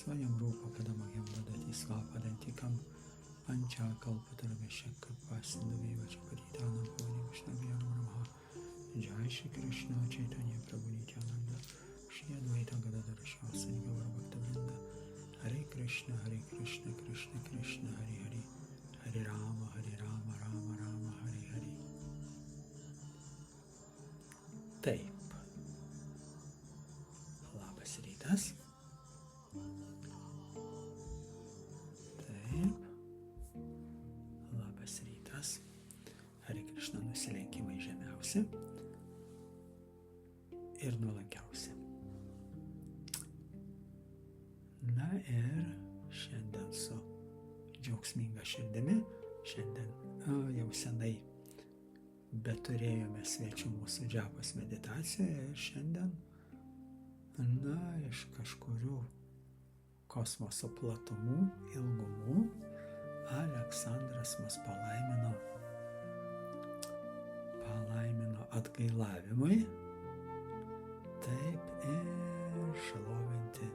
Swayam Rupa Kadamahyam Dadati Svapadantikam Ancha Kalpatarvesha Kripa Sindhuviva Chaparitana Bhavani Vishnavya Namaha. Jai Shri Krishna Chaitanya Prabhu Nityananda Shri Advaita Gadadhar Shivasani Gaura Bhaktavrinda. Hare Krishna Krishna Krishna Hare Hare, Hare Rama Rama Rama Hare Hare. Taip. Labas rytas. Taip. Labas rytas. Hare Krishna nusilenkimai žemiausi ir nuolankiausi. Na ir šiandien su džiaugsminga širdimi, šiandien jau senai beturėjome svečių mūsų džapos meditacijoje ir šiandien, iš kažkurių kosmoso platumų, ilgumų, Aleksandras mus palaimino atgailavimui, taip ir šlovinti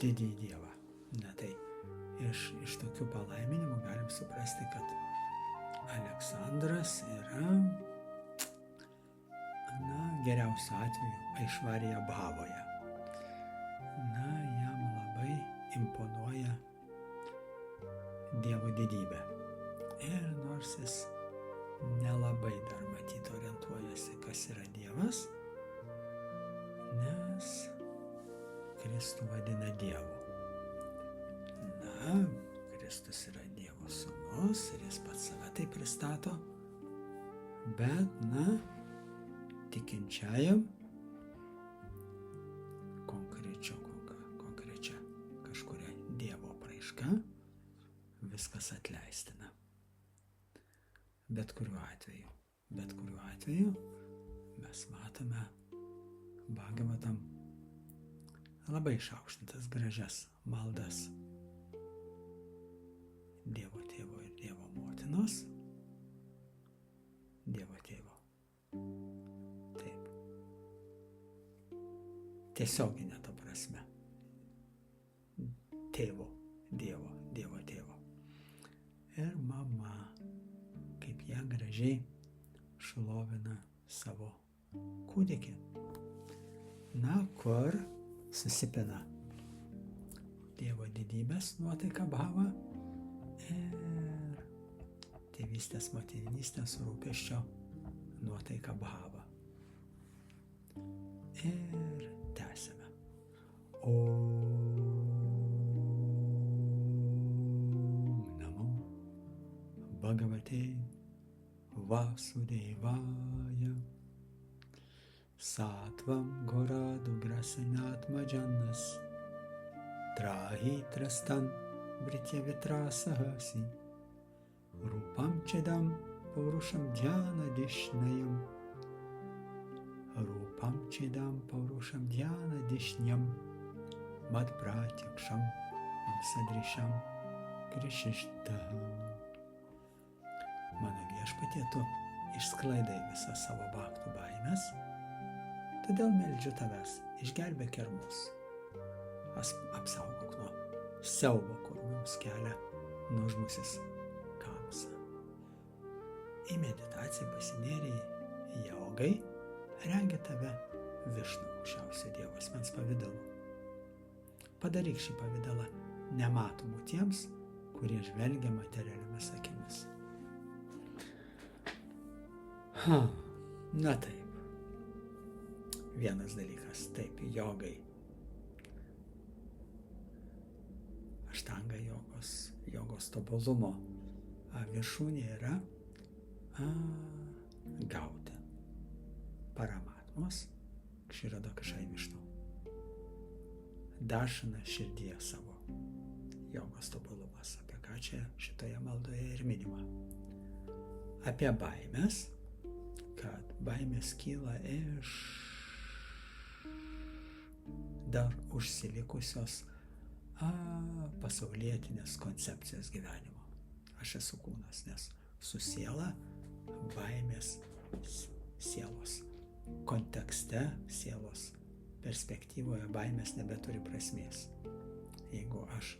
didįjį Dievą. Na tai iš tokių palaiminimų galim suprasti, kad Aleksandras yra, geriausiu atveju Aišvarija Bhavoje. Jam labai imponuoja Dievo didybė. Ir nors jis nelabai dar matyt orientuojasi, kas yra Dievas, nes Kristų vadina Dievu. Kristus yra Dievo sūnus ir jis pats save taip pristato, bet, tikinčiajam konkrečia kažkuria Dievo apraiška viskas atleistina. Bet kuriuo atveju mes matome Bhagavatam labai išaukštintas gražias maldas Dievo tėvo ir Dievo motinos. Dievo tėvo. Taip. Tiesioginė to prasme. Tėvo, Dievo tėvo. Ir mama, kaip ją gražiai šlovina savo kūdikį. Kur susipina Dievo didybės nuotaika Bhava ir tėvystės, motinystės rūpesčio nuotaika Bhava. Ir tęsime. Om Namo Bhagavate Vasudevaya Sattvam Goradugrasanatmajannas Trahi Trastan Vritya Vitrasahasi Rupam Chedam Paurusham Dhyana Dishnayam Rupam Chedam Paurusham Dhyana Dishnayam Mad Pratyaksham Sadrisham Krishishtaha. Mano viešpatie, tu išsklaidai visą savo bhaktų baimes, todėl meldžiu tavęs, išgelbėk ir mus. Apsaugok nuo siaubo, kur mums kelia nuožmusis kamsa. Į meditaciją pasinėrei jogai, rengia tave Višnu, aukščiausio Dievo asmens pavidalu. Padaryk šį pavidalą nematomu tiems, kurie žvelgia materialiomis akimis. Na taip. Vienas dalykas, taip, jogai. Aštanga jogos tobulumo viršūnė yra gauti paramatmos Kširodakšai Višnu. Daršana širdyje savo jogos tobulumas, apie ką čia šitoje maldoje ir minima. Apie baimės, kad baimės kyla iš dar užsilikusios pasaulietinės koncepcijos gyvenimo. Aš esu kūnas, nes su siela baimės sielos kontekste, sielos perspektyvoje baimės nebeturi prasmės. Jeigu aš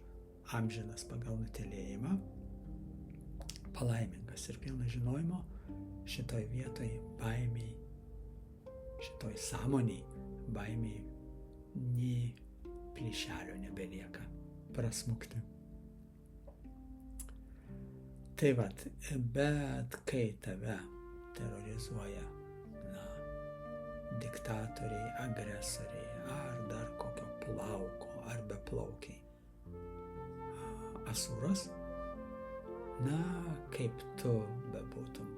amžinas pagal nutylėjimą, palaimingas ir pilnas žinojimo, šitoj vietoj baimiai, šitoj sąmoniai baimiai nei plyšelio nebelieka prasmukti. Tai vat, bet kai tave terorizuoja diktatoriai, agresoriai ar dar kokio plauko ar beplaukiai asūras, kaip tu bebūtum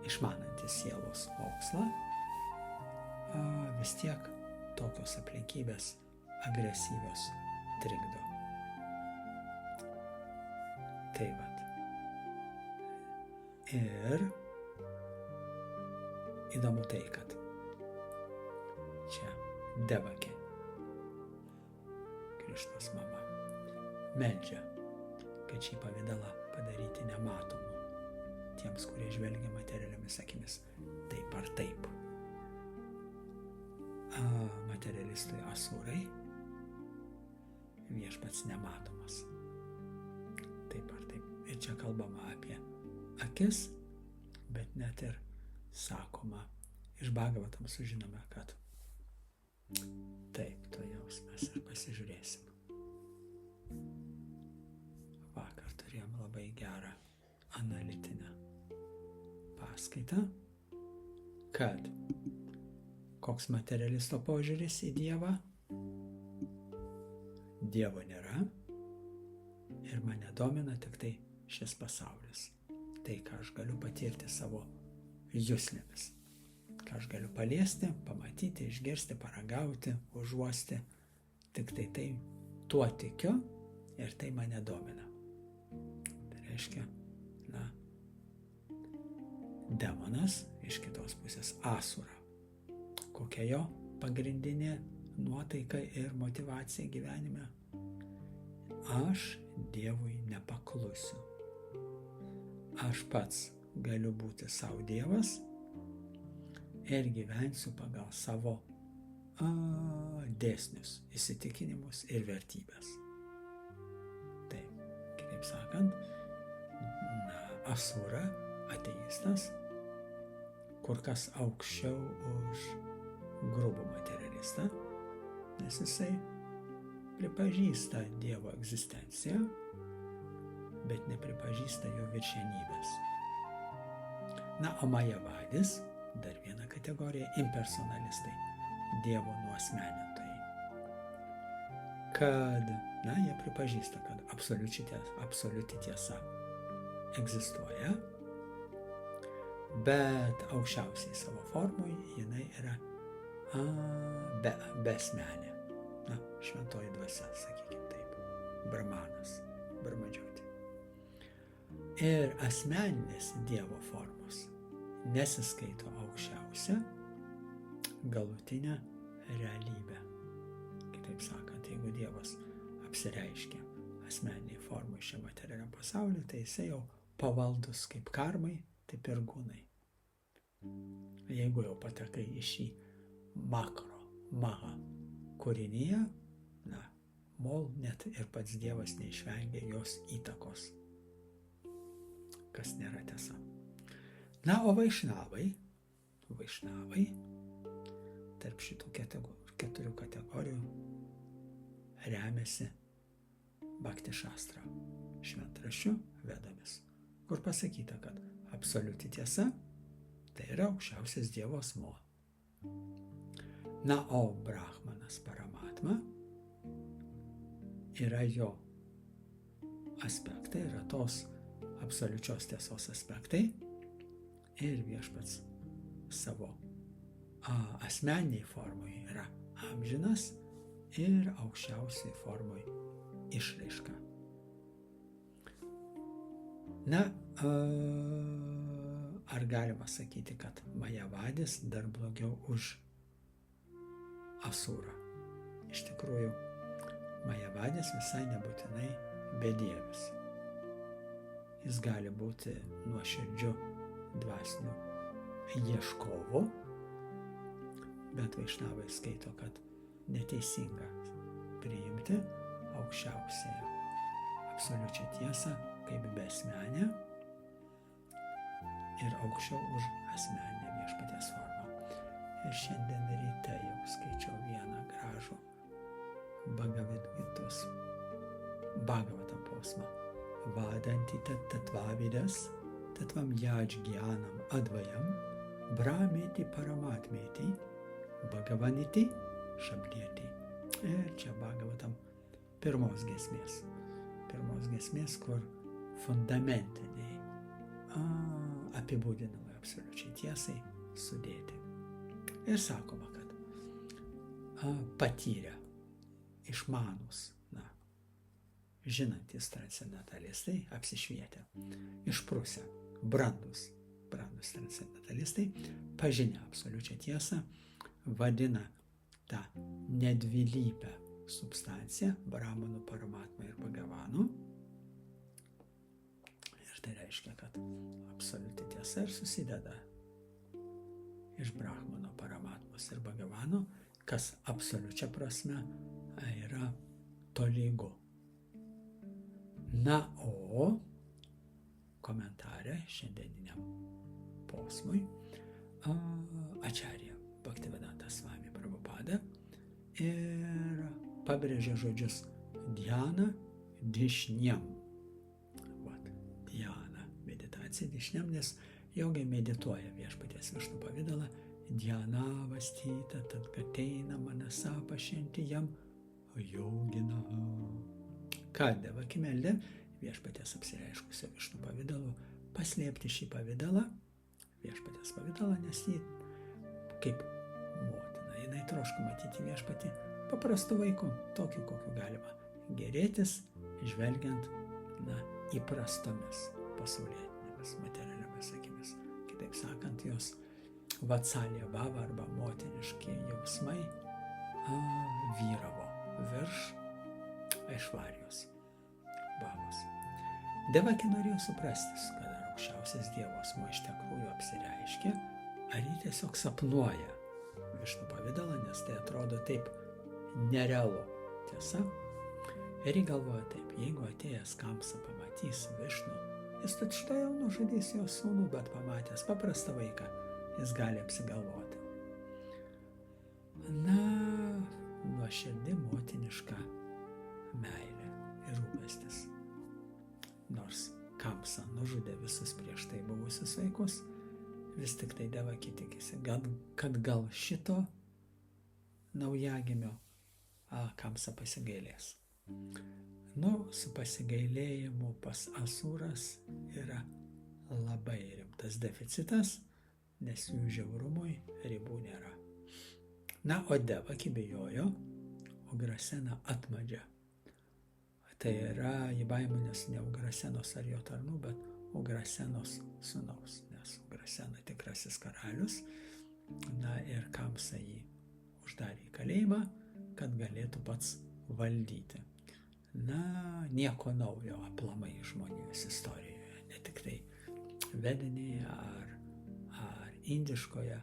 išmanantis sielos mokslą, vis tiek tokios aplinkybės agresyvios trikdo. Tai vat. Ir įdomu tai, kad čia Devakė, Krišnos mama, meldžia, kad šį pavidalą padaryti nematomu tiems, kurie žvelgia materialiomis akimis taip ar taip. Materialistui asūrai viešpats nematomas. Taip ar taip. Ir čia kalbama apie akis, bet net ir sakoma, iš Bhagavatam sužinome, kad taip, tuojaus mes ir pasižiūrėsim. Vakar turėjom labai gerą analitinę paskaitą, kad koks materialisto požiūris į Dievą, Dievo nėra ir mane domina tik tai šis pasaulis. Tai, ką aš galiu patirti savo juslėmis. Ką aš galiu paliesti, pamatyti, išgirsti, paragauti, užuosti. Tik tai tuo tikiu ir tai mane domina. Tai reiškia, demonas, iš kitos pusės asura. Kokia jo pagrindinė nuotaika ir motyvacija gyvenime? Aš Dievui nepaklusiu. Aš pats galiu būti savo Dievas ir gyvensiu pagal savo dėsnius, įsitikinimus ir vertybės. Taip, kitaip sakant, asura, ateistas, kur kas aukščiau už grubų materialistą, nes jisai pripažįsta Dievo egzistenciją, bet nepripažįsta jo viršenybės. O majavadis, dar viena kategorija, impersonalistai, Dievo nuasmenintojai. Kad, jie pripažįsta, kad absoliuti tiesa egzistuoja, bet aukščiausiai savo formui jinai yra besmenė. Šventoji dvasia, sakykime taip, brahmanas, brahmadžioti. Ir asmeninės Dievo formos nesiskaito aukščiausia galutinė realybė. Kitaip sakant, jeigu Dievas apsireiškia asmeniniai formai šiame materialiam pasauliu, tai jisai jau pavaldus kaip karmai, taip ir gūnai. Jeigu jau patekai į šį maha kūrinyje, mol net ir pats Dievas neišvengia jos įtakos, kas nėra tiesa. O vaišnavai, tarp šitų 4 kategorijų remiasi Bhakti Šastra, šventraščių vedomis, kur pasakyta, kad absoliuti tiesa tai yra aukščiausias Dievo asmuo. O Brahmanas Paramatma yra jo aspektai, yra tos absoliučios tiesos aspektai ir viešpats savo asmeniniai formai yra amžinas ir aukščiausiai formai išraiška. Ar galima sakyti, kad majavadis dar blogiau už asūrą? Iš tikrųjų, majavadis visai nebūtinai bedievis. Jis gali būti nuoširdžiu dvasiniu ieškovu, bet Vaišnavai skaito, kad neteisinga priimti aukščiausiąją absoliučią tiesą kaip besmenę ir aukščiau už asmeninę viešpaties formą. Ir šiandien ryte jau skaičiau vieną gražų Bhagavatam posmą. Vadanti tatvavidas, tatvam yajgyanam advayam, brahmeti paramatmeti, bhagavaniti šabdėti. Ir čia Bhagavatam pirmos giesmės, kur fundamentiniai apibūdinamai absoliučiai tiesai sudėti. Ir sakoma, kad patyrę, išmanus, žinantys transcendentalistai, apsišvietę, išprusę, brandus transcendentalistai, pažinę absoliučią tiesą, vadina tą nedvilypę substanciją Brahmanu, Paramatma ir Bhagavanu. Ir tai reiškia, kad absoliuti tiesa ir susideda iš Brahmano, Paramatmos ir Bhagavano, kas absoliučia prasme yra tolygu. Na, o komentare šiandieniniam posmui Acharya Bhaktivedanta Swami Prabhupada ir pabrėžia žodžius dhyana dishnyam. Dhyana, meditacija dishnyam, nes jogai medituoja viešpaties Višnu pavidalą, dhyana vastyta, tad kateina manasa pašinti jam jogina. Kad devaki meldė viešpaties apsireiškusio Višnu pavidalu paslėpti šį pavidalą, viešpaties pavidalą, nes jį kaip motina, jinai troško matyti viešpatį paprastu vaiku, tokiu, kokiu galima gerėtis, žvelgiant įprastomis pasaulietinėmis materialiomis akimis. Kitaip sakant, jos vatsalė bhava arba motiniški jausmai vyravo virš Aishvarijos bhavos. Devaki norėjo suprasti, kad aukščiausias Dievo asmuo iš tikrųjų apsireiškia, ar jį tiesiog sapnuoja Višnu pavidalą, nes tai atrodo taip nerealu. Tiesa? Ir jį galvoja taip, jeigu atėjęs Kamsa pamatys Višnu, jis tad štai jau nužudys jo sūnų, bet pamatęs paprastą vaiką, jis gali apsigalvoti. Nuoširdi motiniška meilė ir rūpestis. Nors Kamsa nužudė visus prieš tai buvusius vaikus, vis tik tai Devaki tikisi, kad gal šito naujagimio Kamsa pasigailės. Su pasigailėjimu pas Asuras yra labai rimtas deficitas, nes jų žiaurumui ribų nėra. O Devaki bijojo Ugrasena atmadžia. Tai yra, jį baiminės ne Ugrasenos ar jo tarnų, bet Ugrasenos sūnaus, nes Ugrasena tikrasis karalius, ir Kamsa jį uždarė į kalėjimą, kad galėtų pats valdyti. Nieko naujo aplamai žmonijos istorijoje, ne tik tai vedinėje ar indiškoje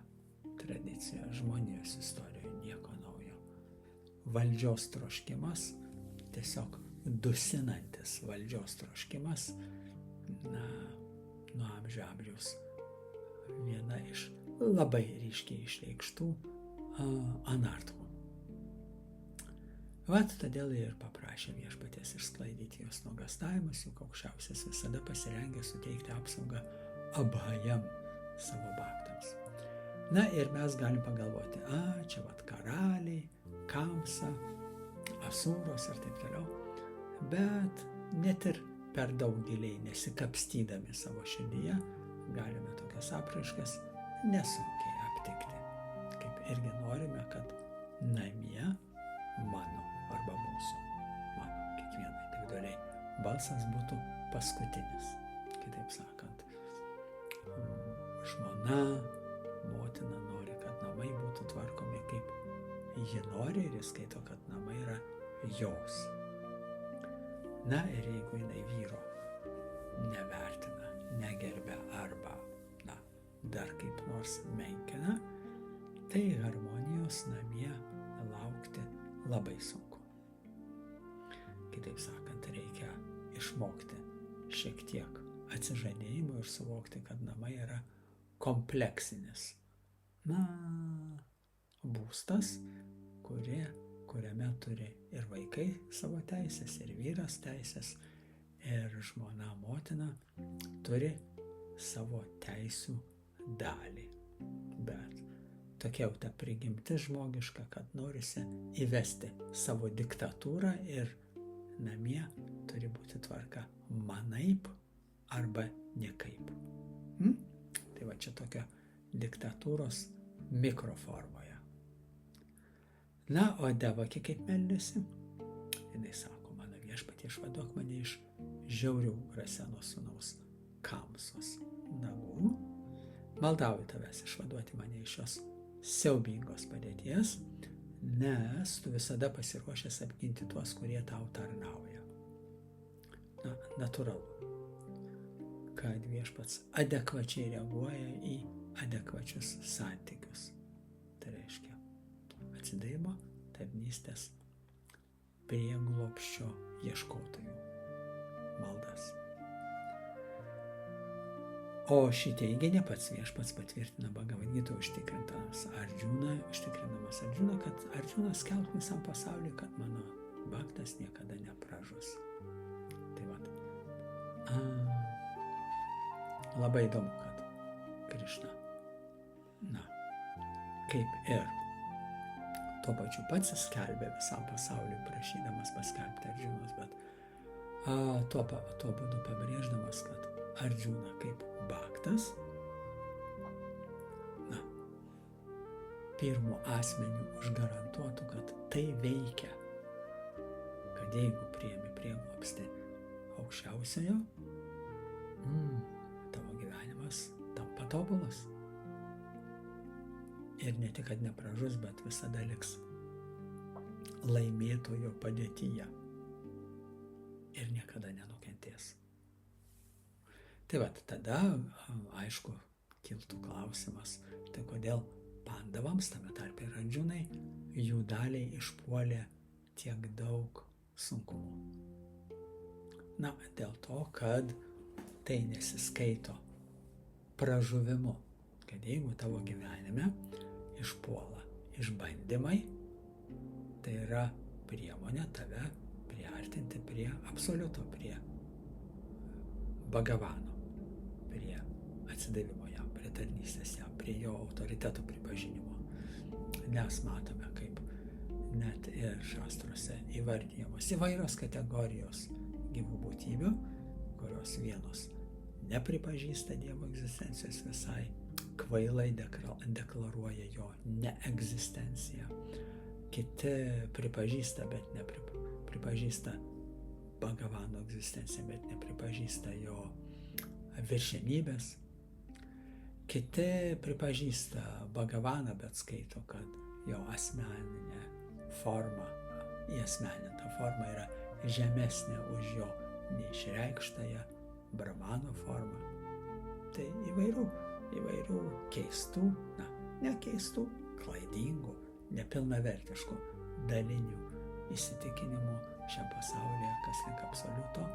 tradicijoje, žmonijos istorijoje nieko naujo. Valdžios troškimas, tiesiog dusinantis valdžios troškimas, nuo amžiaus viena iš labai ryškiai išreikštų anartų. Todėl ir paprašė viešpaties išsklaidyti jos nuogąstavimus, juk aukščiausias visada pasirengė suteikti apsaugą abhajam savo bhaktams. Ir mes galim pagalvoti, čia karaliai, Kamsa, Asuros ir taip toliau, bet net ir per daug giliai nesikapstydami savo širdyje, galime tokias apraiškas nesunkiai aptikti. Kaip irgi norime, kad namie mano arba mūsų, mano kiekvieną individualiai balsas būtų paskutinis. Kitaip sakant, žmona, motina nori, kad namai būtų tvarkomi kaip ji nori ir jis skaito, kad namai yra jos. Ir jeigu jinai vyro nevertina, negerbia arba dar kaip nors menkina, tai harmonijos bus namie laukti labai sunku. Kitaip sakant, reikia išmokti šiek tiek atsižadėjimo ir suvokti, kad namai yra kompleksinis būstas, kuriame turi ir vaikai savo teisės, ir vyras teisės, ir žmona, motina turi savo teisių dalį. Bet tokia jau ta prigimtis žmogiška, kad norisi įvesti savo diktatūrą ir namie turi būti tvarka manaip arba niekaip. Tai va čia tokia diktatūros mikroformoje. Na, o Devakė kaip meldėsi? Jinai sako, mano viešpatie, išvaduok mane iš žiaurių Raseno sūnaus Kamsos nagų. Maldauju tavęs išvaduoti mane iš šios siaubingos padėties, nes tu visada pasiruošęs apginti tuos, kurie tau tarnauja. Na, natūralu, kad viešpats adekvačiai reaguoja į adekvačius santykius. Tai reiškia atsidavimo, tarnystės, prieglobsčio ieškotojų maldas. O šį teiginį pats viešpats patvirtina Bhagavad Gita užtikrindamas Arjuna, kad Arjuna skelbs visam pasauliui, kad mano bhaktas niekada nepražus. Tai vat. Labai įdomu, kad Krišna, kaip ir tuo pačiu pats skelbė visam pasauliui, prašydamas paskelbti Arjunos, bet tuo būdu pabrėždamas, kad Arjuna kaip bhaktas, pirmu asmeniu užgarantuotų, kad tai veikia, kad jeigu priimi prieglobstį aukščiausiojo, tavo gyvenimas tampa tobulas. Ir ne tik, kad nepražus, bet visada liks laimėtojo padėtyje ir niekada nenukentės. Tai vat, tada, aišku, kiltų klausimas, tai kodėl pandavams, tame tarpe ir Arjunai, jų daliai išpuolė tiek daug sunkumų. Na, dėl to, kad tai nesiskaito pražuvimu, kad jeigu tavo gyvenime išpuola išbandymai, tai yra priemonė tave priartinti prie absoliuto, prie Bhagavano, prie atsidavimo jam, prie tarnystės jam, prie jo autoriteto pripažinimo. Nes matome, kaip net ir šastruose įvardijamos įvairios kategorijos gyvų būtybių, kurios vienos nepripažįsta Dievo egzistencijos visai, kvailai deklaruoja jo neegzistenciją. Kiti pripažįsta, bet nepripažįsta Bhagavano egzistenciją, bet nepripažįsta jo viršenybės. Kiti pripažįsta Bhagavaną, bet skaito, kad jo asmeninė forma, įasmeninta forma yra žemesnė už jo neišreikštąją Brahmano formą. Tai įvairių keistų, ne keistų, klaidingų, nepilnavertiškų dalinių įsitikinimų šiam pasaulyje, kas link absoliuto,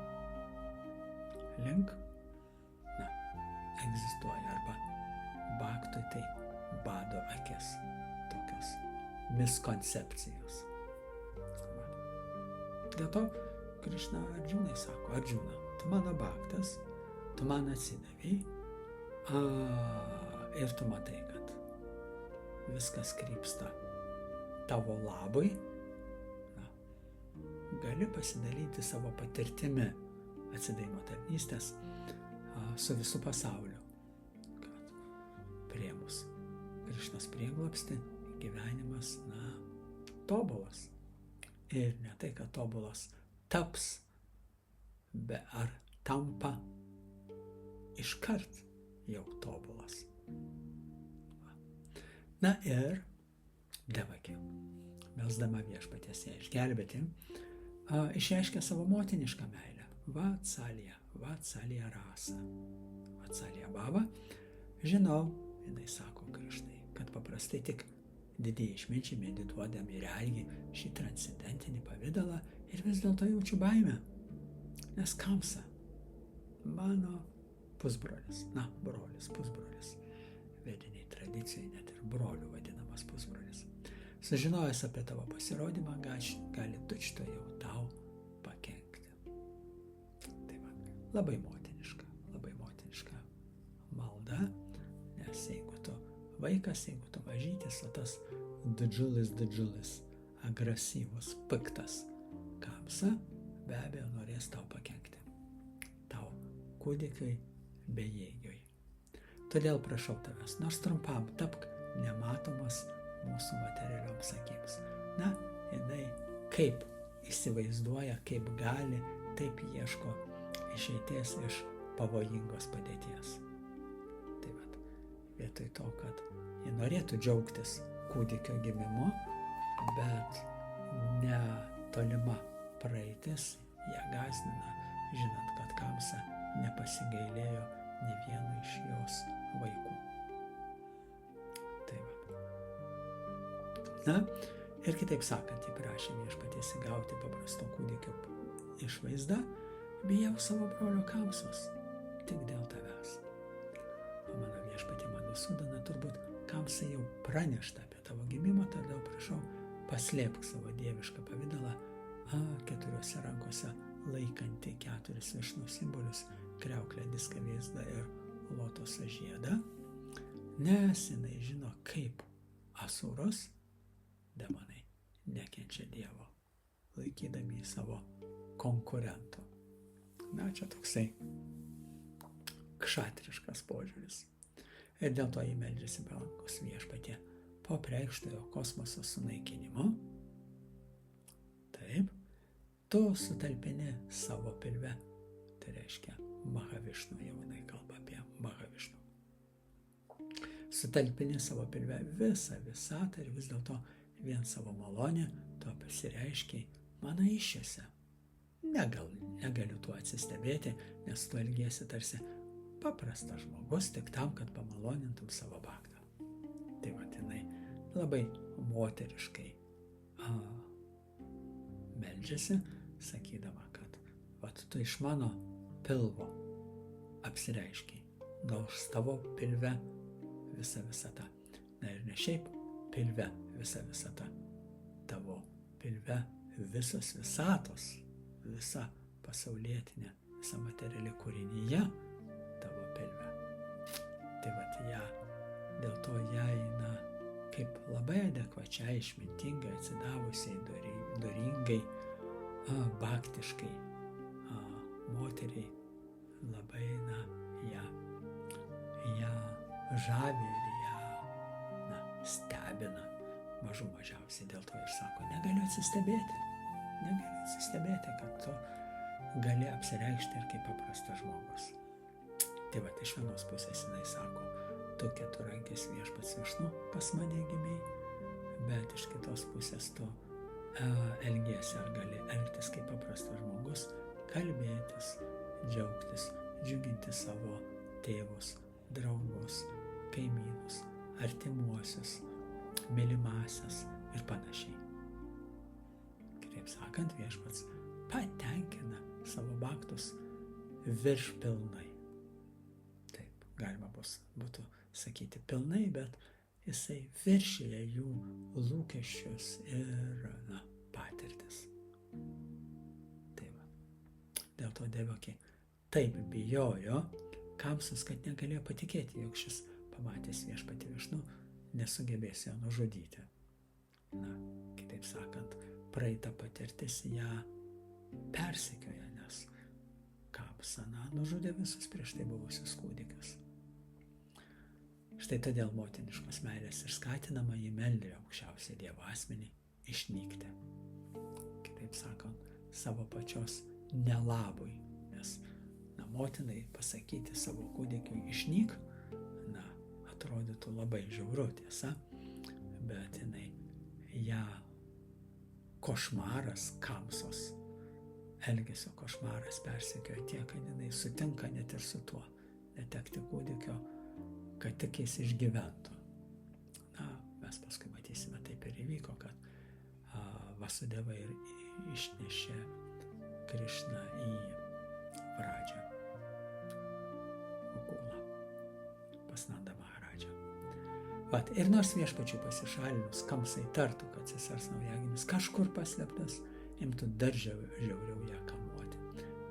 egzistuoja, arba bhaktui tai bado akis, tokios miskoncepcijos. Dėl to Krišna Arjunai sako, Arjuna, tu mano bhaktas, tu man atsidavei, ir tu matai, kad viskas krypsta tavo labui, gali pasidalyti savo patirtimi atsidavimo tarnystės su visu pasauliu, kad priėmus Krišnos prieglobstį gyvenimas, tobulas. Ir ne tai, kad tobulas taps, bet ar tampa iškart jau tobulas. Na ir Devakė, melsdama viešpaties ją išgelbėti, išreiškė savo motinišką meilę. Vatsalija rasa. Vatsalija baba. Žinau, jinai sako Krišnai, kad paprastai tik didieji išminčiai medituodami regi šį transcendentinį pavidalą ir vis dėlto jaučiu baimę. Nes Kamsa, mano pusbrolis, brolis, pusbrolis, vediniai tradicijai net ir broliu vadinamas pusbrolis, sužinojęs apie tavo pasirodymą, gali tučtuojau tau pakenkti. Tai va, labai motiniška malda, nes jeigu tu vaikas, jeigu tu mažytis, o tas didžiulis, agresyvus, piktas Kamsa be abejo norės tau pakenkti. Tau kūdikiui bejėgiui. Todėl prašau tavęs, nors trumpam tapk nematomas mūsų materialioms akims. Na, jinai kaip įsivaizduoja, kaip gali, taip ieško išeities iš pavojingos padėties. Tai vat, vietoj to, kad ji norėtų džiaugtis kūdikio gimimu, bet netolima praeitis ją gąsdina, žinant, kad Kamsa nepasigailėjo nė vieno iš jos vaikų. Tai va. Na, ir kitaip sakant, ji prašė viešpaties įgauti paprasto kūdikio išvaizdą, bijau savo brolio Kamsos, tik dėl tavęs. O mano viešpatie Madhusudana, turbūt Kamsai jau pranešta apie tavo gimimą, todėl prašau, paslėpk savo dievišką pavidalą, 4 rankose laikanti 4 Višnų simbolius, kriauklę, diską, vėzdą ir lotoso žiedą, nes jinai žino, kaip asuros, demonai, nekenčia Dievo, laikydami savo konkurentų. Na, čia toksai kšatriškas požiūris. Ir dėl to jį meldžiasi palankos viešpatie po apreikštojo kosmoso sunaikinimo. Taip, tu sutalpini savo pilve, tai reiškia Mahavišnu, jau jinai kalba apie Mahavišnu. Sutalpini savo pilve visą visatą ir vis dėlto vien savo malonę tu pasireiškiai mano iššiose. Negaliu tuo atsistebėti, nes tu elgiesi tarsi paprastas žmogus tik tam, kad pamalonintum savo baktą. Tai va, jinai labai moteriškai meldžiasi, sakydama, kad tu iš mano pilvo apsireiškiai, nors tavo pilve visa visata. Na ir ne šiaip pilve visa visata, tavo pilve visos visatos, visa pasaulietinė, visa materiali kūrinyje tavo pilve. Tai vat ją, dėl to jai, kaip labai adekvačiai, išmintingai, atsidavusiai, doringai, baktiškai moteriai labai, ją žavi ir ją stebina mažiausiai. Dėl to ir sako, negaliu atsistebėti, kad tu gali apsireikšti ir kaip paprastas žmogus. Tai va, iš vienos pusės jinai sako, tu keturankis viešpats Višnu pas mane gimei, bet iš kitos pusės tu elgiesi ar gali elgtis kaip paprastas žmogus, kalbėtis, džiaugtis, džiuginti savo tėvus, draugus, kaimynus, artimuosius, mylimasias ir panašiai. Kitaip sakant, viešpats patenkina savo baktus virš pilnai. Taip, galima būtų sakyti pilnai, bet jisai viršyje jų lūkesčius ir patirtis. Tai va. Dėl to Devaki taip bijojo Kamsos, kad negalėjo patikėti, jog šis pamatęs viešpatį Višnu nesugebės jo nužudyti. Kitaip sakant, praeita patirtis ją persekioja, nes Kamsa nužudė visus prieš tai buvusius kūdikius. Štai todėl motiniškos meilės ir skatinama jį meldė aukščiausią Dievo asmenį išnykti. Kitaip sakant, savo pačios nelabui, nes motinai pasakyti savo kūdikiui išnyk, atrodytų labai žiauru, tiesa, bet jinai ją košmaras, Kamsos elgesio košmaras persekioja tiek, kad jinai sutinka net ir su tuo netekti kūdikio, kad tik jis išgyventų. Mes paskui matysime Vasudeva ir išnešė Krišną į Vradžią, Gokulą, pas Nanda Maharadžą. Vat, ir nors viešpačiui pasišalinus Kamsa įtartų, kad sesers naujagimis kažkur paslėptas, imtų dar žiauriau ją kamuoti.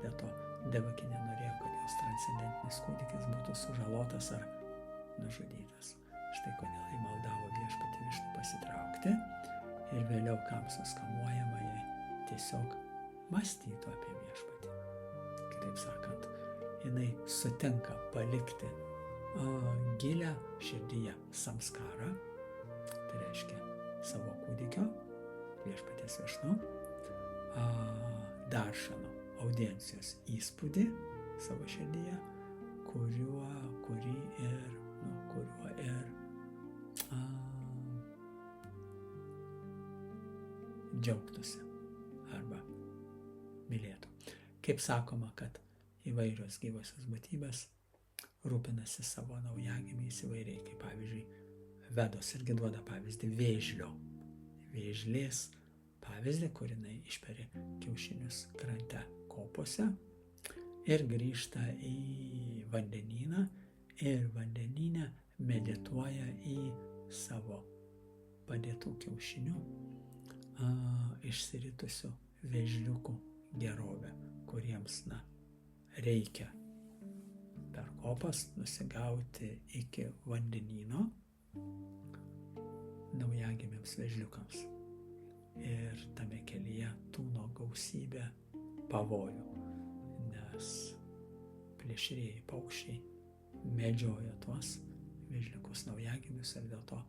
Dėl to Devaki nenorėjo, kad jos transcendentinis kūdikis būtų sužalotas ar nužudytas. Štai kodėl jį maldavo viešpatį Višnu pasitraukti ir vėliau Kamsos kamuojamąjį tiesiog mąstytų apie viešpatį. Kitaip sakant, jinai sutinka palikti gilią širdyje samskarą, tai reiškia savo kūdikio, viešpaties Višnu, daršano audiencijos įspūdį savo širdyje, kuriuo džiaugtųsi arba mylėtų. Kaip sakoma, kad įvairios gyvosios būtybės rūpinasi savo naujagimiais įvairiai, kaip pavyzdžiui, Vedos irgi duoda pavyzdį vėžlio. Vėžlės pavyzdį, kur jinai išperi kiaušinius krante kopose ir grįžta į vandenyną ir vandenyne medituoja į savo padėtų kiaušinių išsiritusių vėžliukų gerovę, kuriems reikia per kopas nusigauti iki vandenyno naujagimiams vėžliukams. Ir tame kelyje tūno gausybė pavojų, nes plėšrieji paukščiai medžioja tuos vėžliukus naujagimius ir dėl to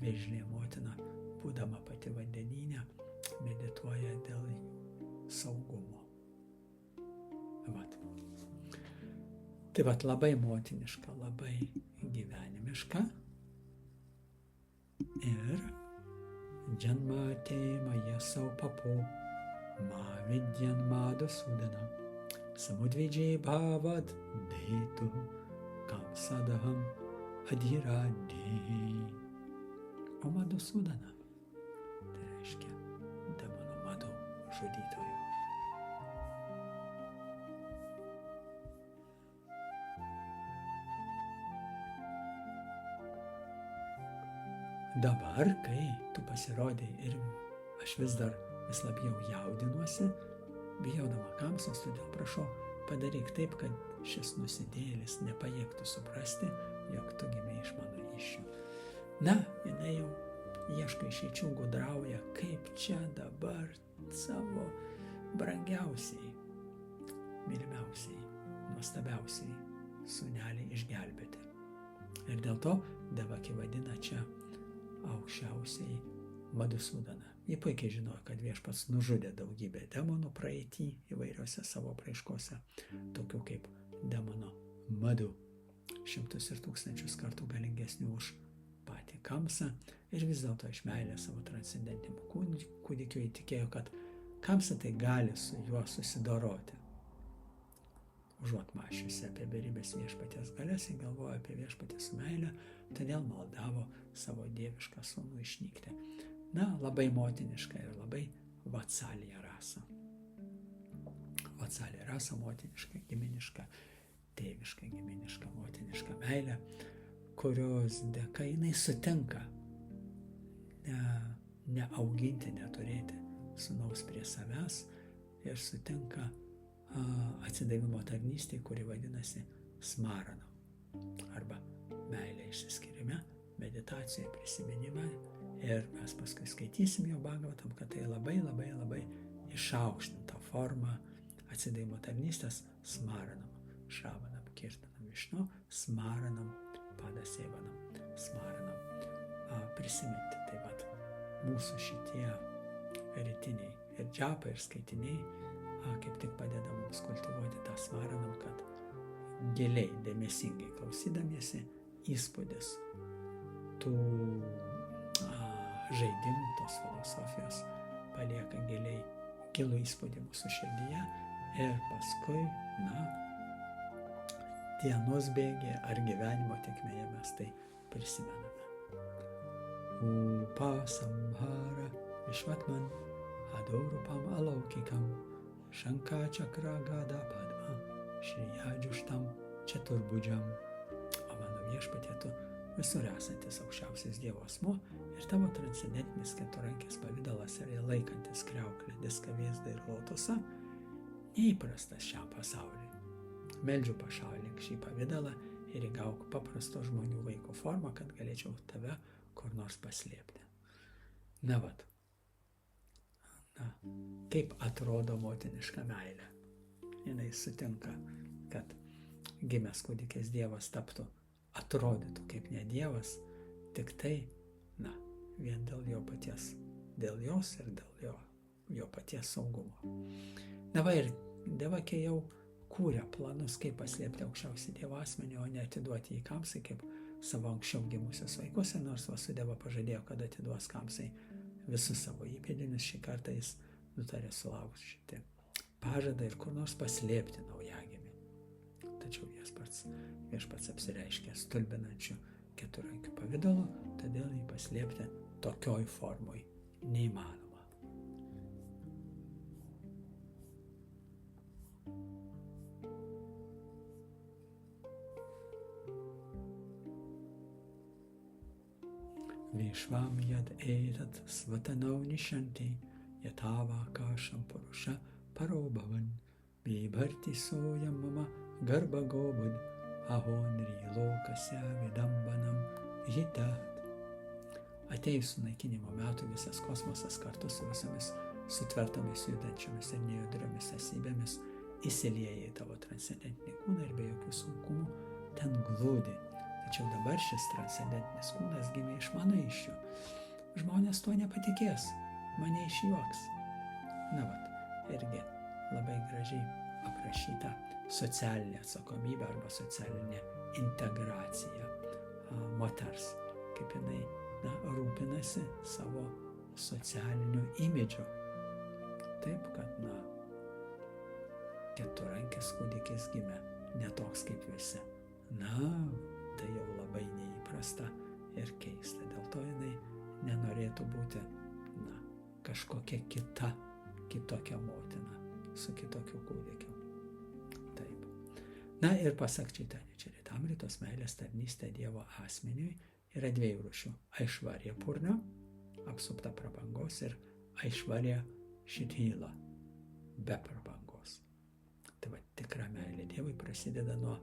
vėžlė motina, būdama pati vandenyne, medituoja dėl jų saugumo. Tai labai motiniška, labai gyvenimiška. Ir Janmate Maya Saupapo Mavidyan Madhusudana Samudvijay Bhavad Detu Kamsadaham Adhiradi. O Madhusudana tai reiškia demono Madhu žudytojo. Dabar, kai tu pasirodai ir aš vis labiau jaudinuosi, bijodama Kamsos, todėl prašau, padaryk taip, kad šis nusidėjėlis nepajėgtų suprasti, jog tu gimei iš mano įsčių. Jinai jau ieško išeičių, gudrauja, kaip čia dabar savo brangiausiai, mylimiausiai, nuostabiausiai sūnelį išgelbėti. Ir dėl to Devaki vadina čia aukščiausiai Madhusudaną. Ji puikiai žinojo, kad viešpats nužudė daugybę demonų praeitį įvairiose savo apraiškose, tokių kaip demono Madhu, 100 ir 1000 kartų galingesnių už patį Kamsą, ir vis dėlto iš meilės savo transcendentiniam kūdikiu įtikėjo, kad Kamsa tai gali su juo susidoroti. Užuot mąsčiusi apie beribės viešpaties galias, ji galvojo apie viešpatį su meile, todėl maldavo savo dievišką sūnų išnykti. Labai motiniška ir labai vatsalija rasa. Vatsalija rasa, motiniška, giminiška, tėviška, giminiška, motiniška meilė, kurios dėka jinai sutinka neauginti, neturėti sūnaus prie savęs ir sutinka atsidavimo tarnystė, kuri vadinasi smaranam arba meilė išsiskyrime, meditacija, prisiminime. Ir mes paskui skaitysim jo Bhagavatam, kad tai labai išaukštinta forma atsidavimo tarnystės smaranam, šravanam, kirtanam Višnu, smaranam, padasevanam, smaranam, prisiminti. Tai mūsų šitie rytiniai ir džapa ir skaitiniai kaip tik padeda mums kultivuoti tą smaranam, kad giliai, dėmesingai klausydamiesi įspūdis tų žaidimų, tos filosofijos palieka gilų įspūdį mūsų širdyje ir paskui, dienos bėgyje ar gyvenimo tėkmėje mes tai prisimename. Upasamhara Vishvatman Adorupam alaukikam, Shanka Chakra Gada Padma, Šrijađuštam Četurbudžam. O mano viešpatie, tu visur esantis aukščiausias Dievo asmuo ir tavo transcendentinis keturankis pavidalas yra laikantis kriauklę, diską, vėzdą ir lotosą, neįprastas šiam pasauliui. Meldžiu pašalink šį pavidalą ir įgauk paprasto žmonių vaiko formą, kad galėčiau tave kur nors paslėpti. Na vat. Kaip atrodo motiniška meilė. Jinai sutinka, kad gimęs kūdikis Dievas taptų, atrodytų kaip ne Dievas, tik tai, vien dėl jo paties, dėl jos ir dėl jo paties saugumo. Na va, ir Devakė jau kūrė planus, kaip paslėpti aukščiausią Dievo asmenį, o ne atiduoti į Kamsai kaip savo anksčiau gimusius vaikus, ir nors Vasudeva pažadėjo, kad atiduos Kamsai visus savo įpėdinius, šį kartą jis nutarė sulaužyti pažadą ir kur nors paslėpti naujagimį. Tačiau viešpats apsireiškė stulbinančiu keturankiu pavidalu, todėl jį paslėpti tokioj formoj neįmanoma. Vishvam yad etat svatanau nishanti yatava kasham purusha parobhavan vibharti soyam mama garba gobud ahonri lokasya vidambanam hitat. Atėjus sunaikinimo metų visas kosmosas kartu su visomis sutvertomis judančiomis ir nejudriomis esybėmis įsilieja į tavo transcendentinį kūną ir be jokių sunkumų ten glūdi. Tačiau dabar šis transcendentinis kūnas gimė iš mano įsčių. Žmonės tuo nepatikės, mane išjuoks. Na vat, irgi labai gražiai aprašyta socialinė atsakomybė arba socialinė integracija moters, kaip jinai rūpinasi savo socialiniu imidžiu. Taip, kad keturankis kūdikis gimė ne toks kaip visi. Tai jau labai neįprasta ir keista. Dėl to jinai nenorėtų būti, kažkokia kitokia motina su kitokiu kūdikiu. Taip. Na ir pasak Čaitanija Čaritamritos, meilės tarnystė Dievo asmeniui yra dviejų rūšių. Aišvarija purna, apsupta prabangos, ir aišvarija šithyla, be prabangos. Tai va, tikra meilė Dievui prasideda nuo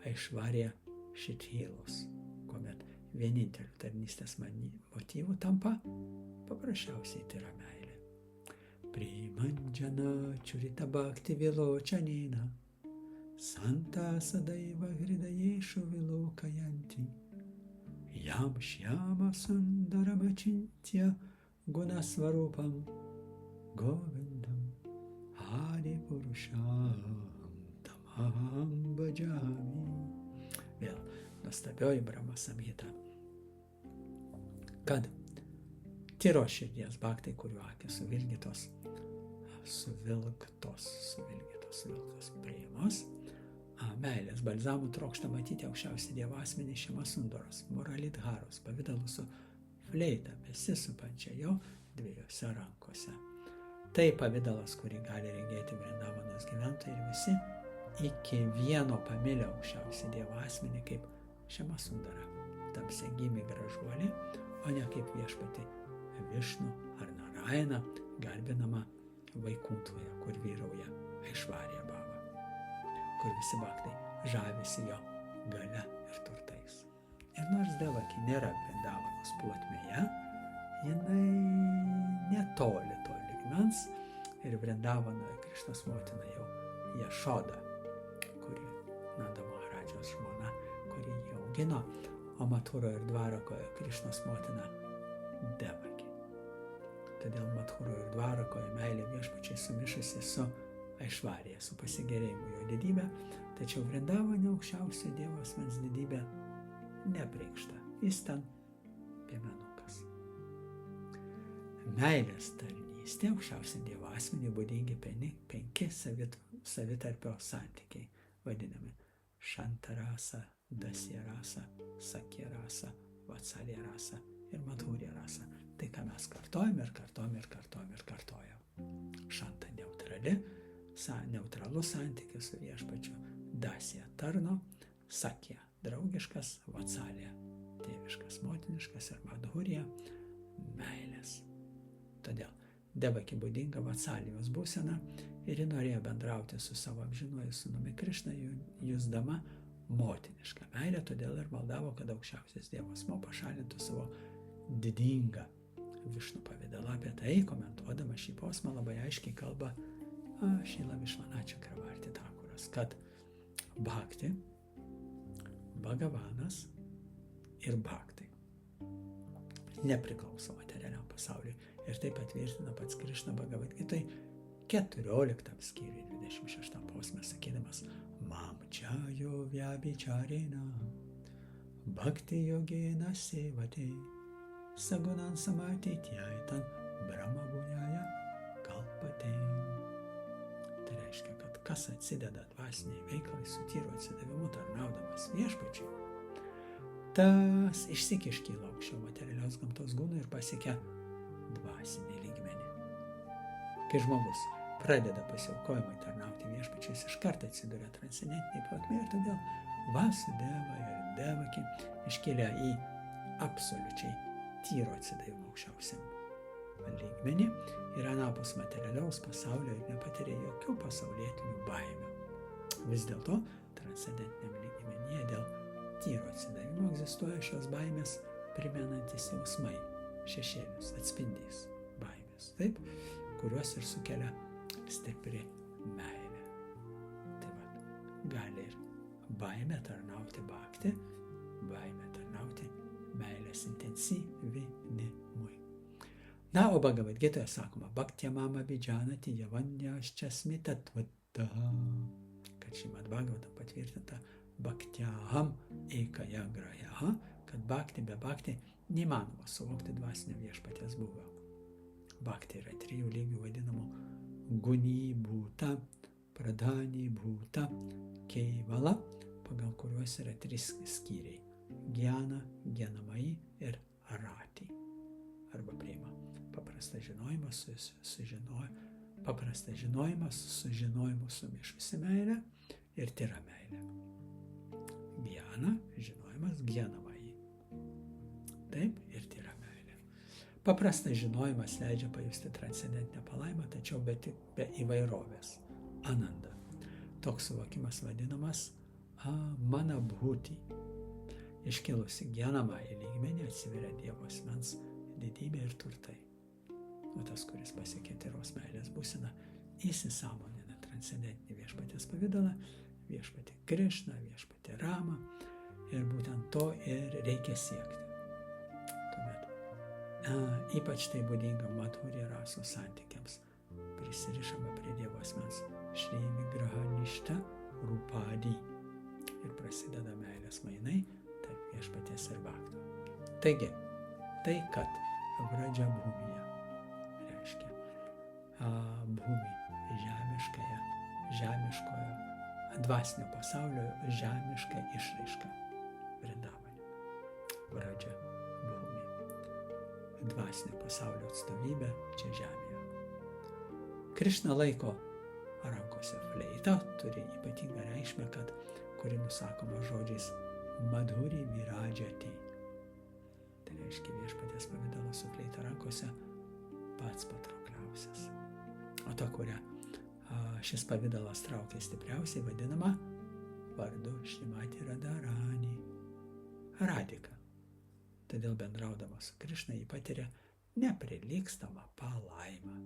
aišvarija šithylos, kuomet vieninteliu tarnystės motyvu tampa paprasčiausiai tyra meilė. Primanjana čurita bhakti viločanina santa sadaiva hridajeshu vilokayanti jam shyama sundarama chintya gunasvarupam govindam hari purusham tamaham bhajami. Vėl nuostabioji Brahma Samhita, kad tyros širdies bhaktai, kurių akys suvilgytos priimos, meilės balzamų trokšta matyti aukščiausią Dievo asmenį Šimasundaros, Muralidharos pavidalu su fleita besisupančia jo dviejose rankose. Tai pavidalas, kurį gali regėti Vrindavanos gyventojai ir visi iki vieno pamilę aukščiausią Dievo asmenį kaip Šimasundara, tamsiagimį gražuolį, o ne kaip viešpatį Višnu ar Narayana, garbinama Vaikuntoje, kur vyrauja Aišvarija Bhava, kur visi bhaktai žavisi jo galia ir turtais. Ir nors Devakė nėra Vrindavanos plotmėje, jinai netoli to lygmens, ir Vrindavanoje Krišnos motina jau Jašoda, kuri Nanda Maharadžos žmona, kuri jį augino, o Mathuro ir Dvarakoje Krišnos motina Devakė. Todėl Mathuro ir Dvarakoje meilė viešpačiai sumišusi su Aišvarija, su pasigėrėjimu jo didybė, tačiau Vrindavane aukščiausio Dievo asmens didybė nepreikšta. Jis ten piemenukas. Meilės tarnystė aukščiausiam Dievo asmeniui būdingi 5 savitarpio santykiai, vadinami Šantarasa, Dasyarasa, Sakyarasa, Vatsalyarasa ir Madhurya rasa. Tai, ką mes kartojame ir kartojame ir kartojame ir kartojame. neutralus santykis su viešpačiu, dasija tarno, sakė draugiškas, vatsalė tėviškas, motiniškas ir madhurija meilės. Todėl Devaki būdinga vatsalijos būsena ir ji norėjo bendrauti su savo amžinuoju sūnumi Krišna, jusdama motinišką meilę, todėl ir maldavo, kad aukščiausias Dievo asmuo pašalintų savo didingą Višnu pavidalą. Apie tai, komentuodama šį posmą, labai aiškiai kalba Šrila Višvanačakravarti Thakuras, kad bhakti, Bhagavanas ir bhaktai nepriklauso materialiam pasauliui. Ir tai patvirtina pats Krišna Bhagavad-gitai 14 skyriui 26 posme, sakydamas Mam čajo vyabhičarena bhakti yogena sevate sagunan samatitjaitan brahma bhujaya kalpate. Tai reiškia, kad kas atsideda dvasiniai veiklai su tyru atsidavimu tarnaudamas viešpačiui, tas išsikiškyla aukščiau materialios gamtos gūnų ir pasiekia dvasinį lygmenį. Kai žmogus pradeda pasiaukojimai tarnauti viešpačiui, jis iš karto atsiduria transcendentiniai plotmėje ir todėl Vasudeva ir Devaki iškelia į absoliučiai tyro atsidavimą aukščiausiam lygmenį ir anapus materialiaus pasaulio ir nepatiria jokių pasaulietinių baimių. Vis dėlto transcendentiniam lygmenyje dėl tyro atsidavimo egzistuoja šios baimės primenantis jausmai, šešėlius, atspindys baimės, taip, kuriuos ir sukelia stipri meilė. Tai va, gali ir baimė tarnauti bhakti, baimė tarnauti meilės intensyvinimui. Na, o Bhagavad-gitoje sakoma, bhaktya mama vidžanati javanyasčasmi tatvataha, kad Šrimad Bhagavatam patvirtinta bhaktyaham ekaja grajaha, kad bhakti be bhakti neįmanoma suvokti dvasinio viešpaties buvio. Bhakti yra 3 lygių vadinamų guni bhūta, pradhani bhūta, keivala, pagal kuriuos yra 3 skyriai – gyana, gyanamai ir rati. Arba priima paprastas žinojimas su žinojimu sumišusi meilė ir tyra meilė. Gyana, žinojimas, gyanamai. Taip, ir tyra meilė. Paprastas žinojimas leidžia pajusti transcendentinę palaimą, tačiau be įvairovės. Ananda. Toks suvokimas vadinamas manabhuti. Iškilusi gyanamąjį lygmenį atsiveria Dievo asmens didybė ir turtai. O tas, kuris pasiekė tyros meilės būseną, įsisąmonina transcendentinį viešpaties pavidalą, viešpatį Krišną, viešpatį Ramą, ir būtent to ir reikia siekti. Tuomet ypač tai būdinga madhurya raso santykiams. Prisirišama prie Dievo asmens Šri Vigraha Nishta Rupadi ir prasideda meilės mainai tarp viešpaties ir bhakto. Taigi, tai kad Vraja Bhumija reiškia Bhumi žemiškojo dvasinio pasaulio žemiška išraiška Vrindavane. Vraja Bhumi dvasinio pasaulio atstovybė čia žemėje. Krišna laiko rankose fleitą, turi ypatingą reikšmę, kuri nusakoma žodžiais Madhuri Virajati. Tai reiškia viešpaties pavidalas su fleita rankose pats patraukliausias. O ta, kurią šis pavidalas traukia stipriausiai, vadinama vardu Šrimati Radharani, Radika. Todėl bendraudama su Krišna jį patiria neprilygstamą palaimą.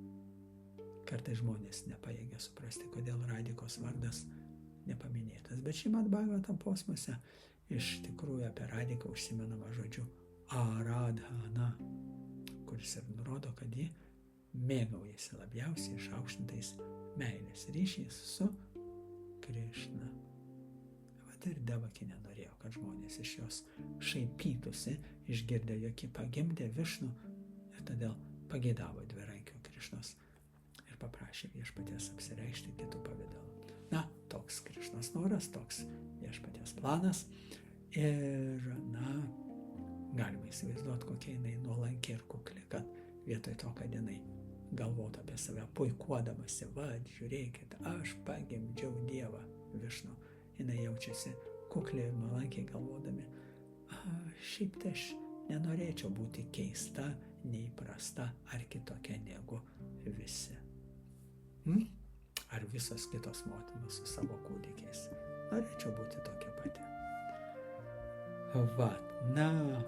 Kartais žmonės nepajėgia suprasti, kodėl Radikos vardas nepaminėtas, bet Šrimad Bhagavatam posmuose iš tikrųjų apie Radiką užsimenama žodžiu Aradhana, kuris ir nurodo, kad ji mėgaujasi labiausiai išaukštintais meilės ryšiais su Krišna. Vat ir Devaki nenorėjo, kad žmonės iš jos šaipytųsi, išgirdę, jog ji pagimdė Višnu, ir todėl pageidavo dvirankio Krišnos ir paprašė viešpaties apsireikšti kitų pavidalų. Na, toks Krišnos noras, toks viešpaties planas ir, galima įsivaizduoti, kokia jinai nuolanki ir kukli, kad vietoj to, kad jinai galvoti apie save, puikuodamasi, va, žiūrėkit, aš pagimdžiau Dievą Višnų. Jinai jaučiasi kukliai ir nuolankiai galvodami, šiaip tai aš nenorėčiau būti keista, neįprasta ar kitokia negu visi. Ar visos kitos motinos su savo kūdikiais. Norėčiau būti tokia pati. Va,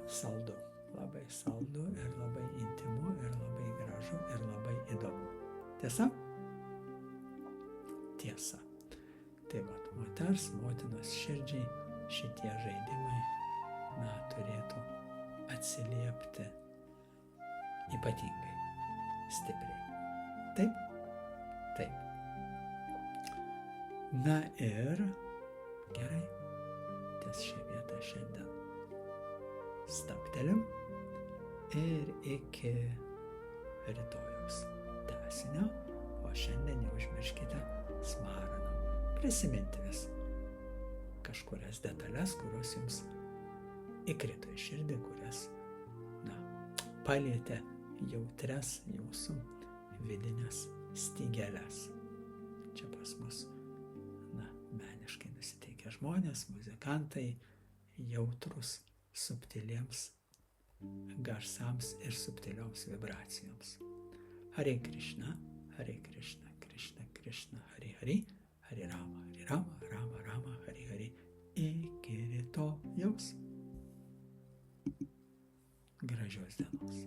saldu. Labai saldu ir labai intimu ir labai gražu ir labai įdomu. Tiesa? Tiesa. Tai va, moters, motinos širdžiai šitie žaidimai, turėtų atsiliepti ypatingai stipriai. Taip? Taip. Ir gerai, ties šią vietą šiandien stabtelim ir iki rytojaus tęsinio, o šiandien neužmirškite Smaranam prisiminti vis kažkurias detalės, kurios jums įkrito į širdį, kurias, palietė jautrias jūsų vidinės stygeles. Čia pas mus, meniškai nusiteikę žmonės, muzikantai, jautrus subtiliems garsams ir subtilioms vibracijoms. Hare Krishna, Krishna Krishna, Hare Hare, Hare Rama, Rama Rama, Hare Hare. Iki rytojaus. Gražios dienos.